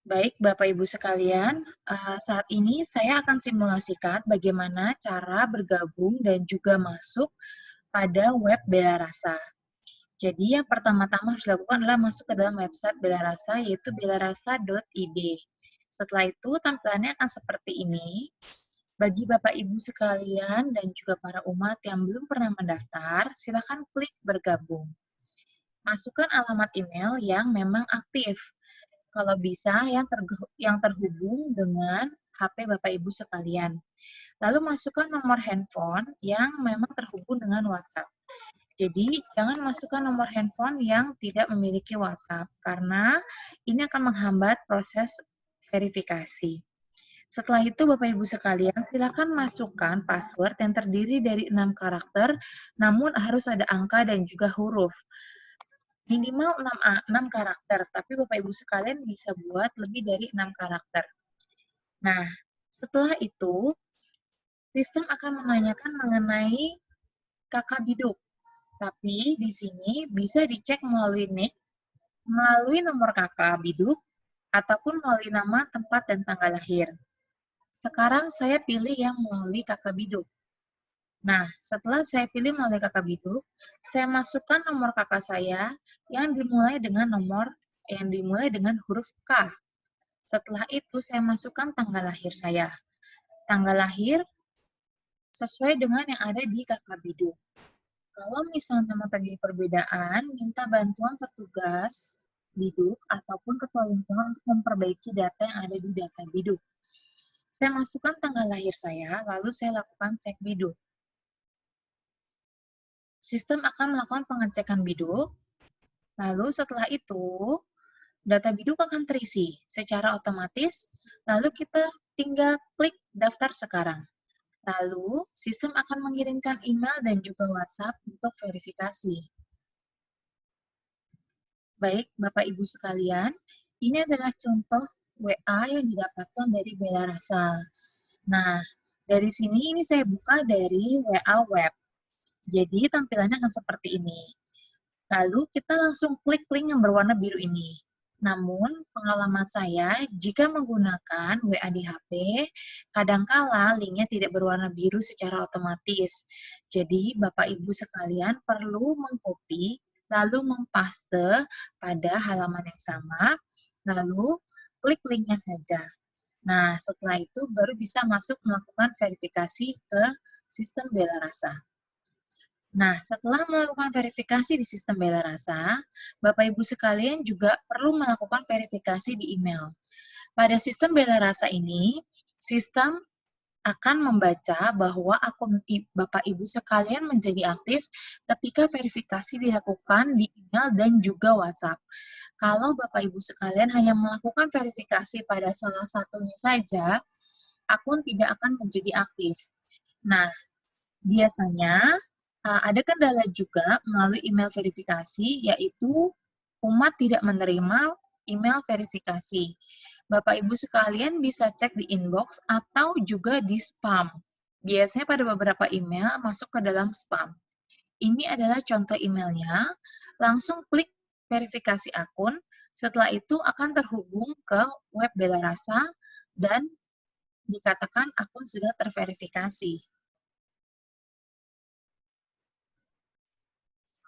Baik, Bapak Ibu sekalian, saat ini saya akan simulasikan bagaimana cara bergabung dan juga masuk pada web Bela Rasa. Jadi yang pertama-tama harus dilakukan adalah masuk ke dalam website Bela Rasa, yaitu belarasa.id. Setelah itu tampilannya akan seperti ini. Bagi Bapak Ibu sekalian dan juga para umat yang belum pernah mendaftar, silakan klik bergabung. Masukkan alamat email yang memang aktif. Kalau bisa yang terhubung dengan HP Bapak Ibu sekalian. Lalu masukkan nomor handphone yang memang terhubung dengan WhatsApp. Jadi, jangan masukkan nomor handphone yang tidak memiliki WhatsApp, karena ini akan menghambat proses verifikasi. Setelah itu, Bapak Ibu sekalian, silakan masukkan password yang terdiri dari 6 karakter, namun harus ada angka dan juga huruf. Minimal 6 karakter, tapi Bapak Ibu sekalian bisa buat lebih dari 6 karakter. Nah, setelah itu, sistem akan menanyakan mengenai kakak biduk. Tapi di sini bisa dicek melalui NIK, melalui nomor kakak biduk, ataupun melalui nama, tempat, dan tanggal lahir. Sekarang saya pilih yang melalui kakak biduk. Nah, setelah saya pilih melalui kakak biduk, saya masukkan nomor kakak saya yang dimulai dengan huruf K. Setelah itu saya masukkan tanggal lahir saya. Tanggal lahir sesuai dengan yang ada di kakak biduk. Kalau misalnya memang terjadi perbedaan, minta bantuan petugas biduk ataupun ketua lingkungan untuk memperbaiki data yang ada di data biduk. Saya masukkan tanggal lahir saya, lalu saya lakukan cek biduk. Sistem akan melakukan pengecekan biduk, lalu setelah itu, data biduk akan terisi secara otomatis, lalu kita tinggal klik daftar sekarang. Lalu, sistem akan mengirimkan email dan juga WhatsApp untuk verifikasi. Baik, Bapak Ibu sekalian, ini adalah contoh WA yang didapatkan dari Bela Rasa. Nah, dari sini ini saya buka dari WA web. Jadi tampilannya akan seperti ini. Lalu kita langsung klik link yang berwarna biru ini. Namun, pengalaman saya, jika menggunakan WA di HP, kadangkala linknya tidak berwarna biru secara otomatis. Jadi, Bapak Ibu sekalian perlu mengcopy, lalu mempaste pada halaman yang sama, lalu klik linknya saja. Nah, setelah itu baru bisa masuk melakukan verifikasi ke sistem Bela Rasa. Nah, setelah melakukan verifikasi di sistem Bela Rasa, Bapak Ibu sekalian juga perlu melakukan verifikasi di email. Pada sistem Bela Rasa ini, sistem akan membaca bahwa akun Bapak Ibu sekalian menjadi aktif ketika verifikasi dilakukan di email dan juga WhatsApp. Kalau Bapak Ibu sekalian hanya melakukan verifikasi pada salah satunya saja, akun tidak akan menjadi aktif. Nah, biasanya ada kendala juga melalui email verifikasi, yaitu umat tidak menerima email verifikasi. Bapak Ibu sekalian bisa cek di inbox atau juga di spam. Biasanya pada beberapa email masuk ke dalam spam. Ini adalah contoh emailnya. Langsung klik verifikasi akun. Setelah itu akan terhubung ke web Bela Rasa dan dikatakan akun sudah terverifikasi.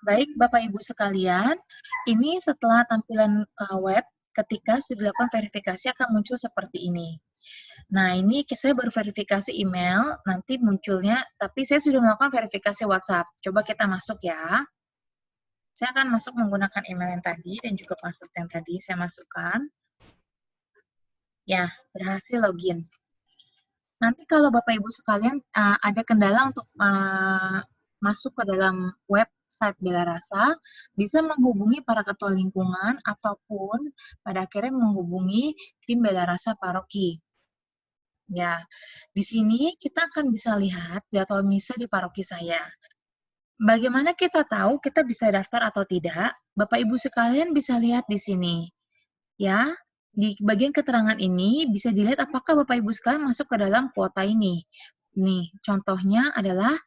Baik, Bapak Ibu sekalian, ini setelah tampilan web ketika sudah dilakukan verifikasi akan muncul seperti ini. Nah, ini saya baru verifikasi email, nanti munculnya, tapi saya sudah melakukan verifikasi WhatsApp. Coba kita masuk ya. Saya akan masuk menggunakan email yang tadi dan juga password yang tadi saya masukkan. Ya, berhasil login. Nanti kalau Bapak Ibu sekalian ada kendala untuk masuk ke dalam website Bela Rasa, bisa menghubungi para ketua lingkungan ataupun pada akhirnya menghubungi tim Bela Rasa paroki. Ya, di sini kita akan bisa lihat jadwal misa di paroki saya. Bagaimana kita tahu kita bisa daftar atau tidak? Bapak Ibu sekalian bisa lihat di sini. Ya, di bagian keterangan ini bisa dilihat apakah Bapak Ibu sekalian masuk ke dalam kuota ini. Nih, contohnya adalah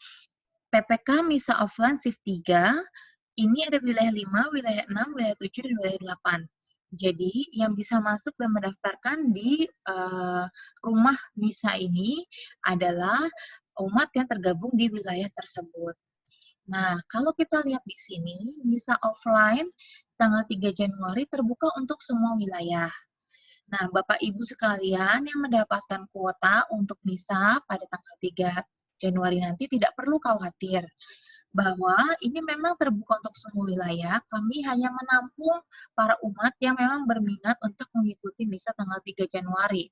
PPK Misa Offline Shift 3, ini ada wilayah 5, wilayah 6, wilayah 7, dan wilayah 8. Jadi, yang bisa masuk dan mendaftarkan di rumah MISA ini adalah umat yang tergabung di wilayah tersebut. Nah, kalau kita lihat di sini, MISA offline tanggal 3 Januari terbuka untuk semua wilayah. Nah, Bapak Ibu sekalian yang mendapatkan kuota untuk MISA pada tanggal 3 Januari nanti tidak perlu khawatir bahwa ini memang terbuka untuk semua wilayah, kami hanya menampung para umat yang memang berminat untuk mengikuti MISA tanggal 3 Januari.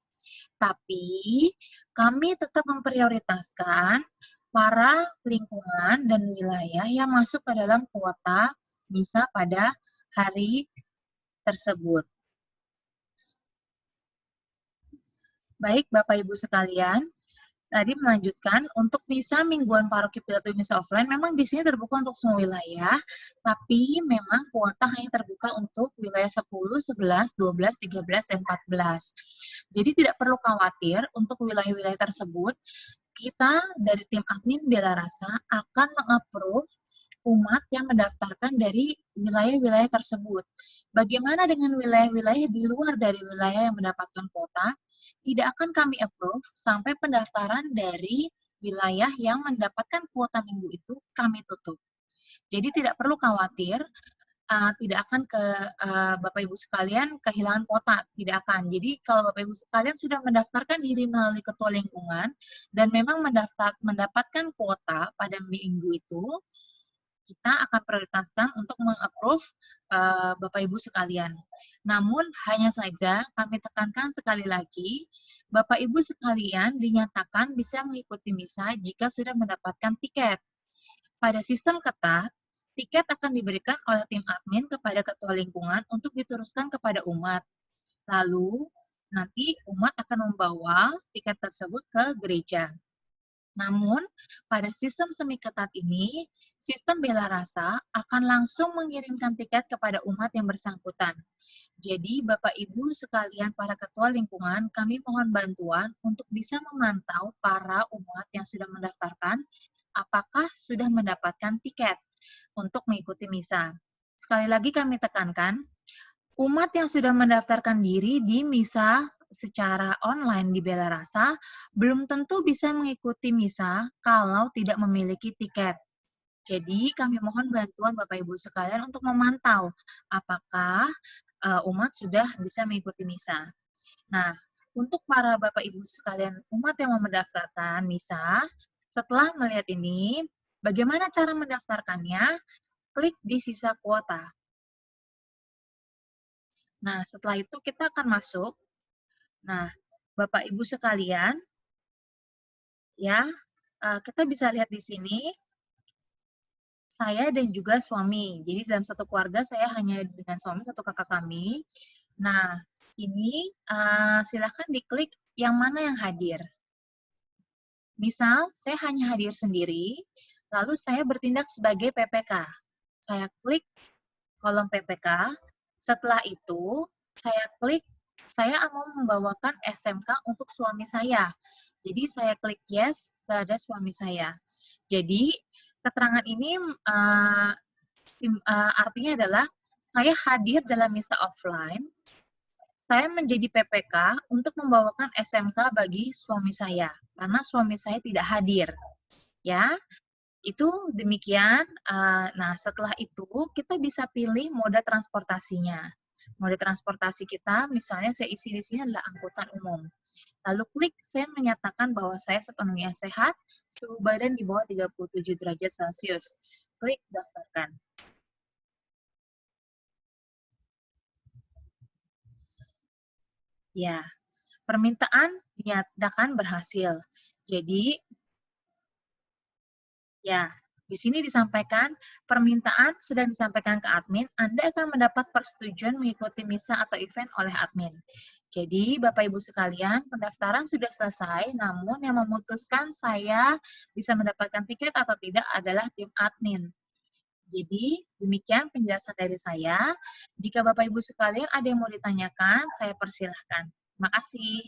Tapi kami tetap memprioritaskan para lingkungan dan wilayah yang masuk ke dalam kuota MISA pada hari tersebut. Baik, Bapak Ibu sekalian, tadi melanjutkan untuk MISA mingguan paroki pidato MISA offline memang di sini terbuka untuk semua wilayah, tapi memang kuota hanya terbuka untuk wilayah 10, 11, 12, 13, dan 14. Jadi tidak perlu khawatir untuk wilayah-wilayah tersebut, kita dari tim admin Bela Rasa akan meng-approve umat yang mendaftarkan dari wilayah-wilayah tersebut. Bagaimana dengan wilayah-wilayah di luar dari wilayah yang mendapatkan kuota? Tidak akan kami approve sampai pendaftaran dari wilayah yang mendapatkan kuota minggu itu kami tutup. Jadi tidak perlu khawatir, tidak akan ke Bapak Ibu sekalian kehilangan kuota, tidak akan. Jadi kalau Bapak Ibu sekalian sudah mendaftarkan diri melalui ketua lingkungan dan memang mendapatkan kuota pada minggu itu, kita akan prioritaskan untuk meng-approve Bapak Ibu sekalian. Namun hanya saja kami tekankan sekali lagi, Bapak Ibu sekalian dinyatakan bisa mengikuti MISA jika sudah mendapatkan tiket. Pada sistem ketat, tiket akan diberikan oleh tim admin kepada ketua lingkungan untuk diteruskan kepada umat. Lalu, nanti umat akan membawa tiket tersebut ke gereja. Namun, pada sistem semi ketat ini, sistem Bela Rasa akan langsung mengirimkan tiket kepada umat yang bersangkutan. Jadi, Bapak Ibu sekalian para ketua lingkungan, kami mohon bantuan untuk bisa memantau para umat yang sudah mendaftarkan apakah sudah mendapatkan tiket untuk mengikuti misa. Sekali lagi kami tekankan, umat yang sudah mendaftarkan diri di misa secara online di Bela Rasa belum tentu bisa mengikuti misa kalau tidak memiliki tiket. Jadi kami mohon bantuan Bapak Ibu sekalian untuk memantau apakah umat sudah bisa mengikuti misa. Nah, untuk para Bapak Ibu sekalian umat yang mau mendaftarkan misa, setelah melihat ini, bagaimana cara mendaftarkannya? Klik di sisa kuota. Nah, setelah itu kita akan masuk. Nah, Bapak Ibu sekalian, ya, kita bisa lihat di sini, saya dan juga suami. Jadi dalam satu keluarga saya hanya dengan suami, satu kakak kami. Nah, ini silakan diklik yang mana yang hadir. Misal, saya hanya hadir sendiri, lalu saya bertindak sebagai PPK. Saya klik kolom PPK, setelah itu saya klik, saya mau membawakan SMK untuk suami saya. Jadi saya klik yes pada suami saya. Jadi keterangan ini artinya adalah saya hadir dalam misa offline, saya menjadi PPK untuk membawakan SMK bagi suami saya, karena suami saya tidak hadir. Ya, itu demikian. Nah, setelah itu kita bisa pilih mode transportasinya. Mode transportasi kita, misalnya saya isi di sini adalah angkutan umum. Lalu klik saya menyatakan bahwa saya sepenuhnya sehat, suhu badan di bawah 37 derajat Celcius. Klik daftarkan. Ya, permintaan dinyatakan berhasil. Jadi, ya, di sini disampaikan, permintaan sedang disampaikan ke admin, Anda akan mendapat persetujuan mengikuti misa atau event oleh admin. Jadi, Bapak Ibu sekalian, pendaftaran sudah selesai, namun yang memutuskan saya bisa mendapatkan tiket atau tidak adalah tim admin. Jadi, demikian penjelasan dari saya. Jika Bapak Ibu sekalian ada yang mau ditanyakan, saya persilahkan. Terima kasih.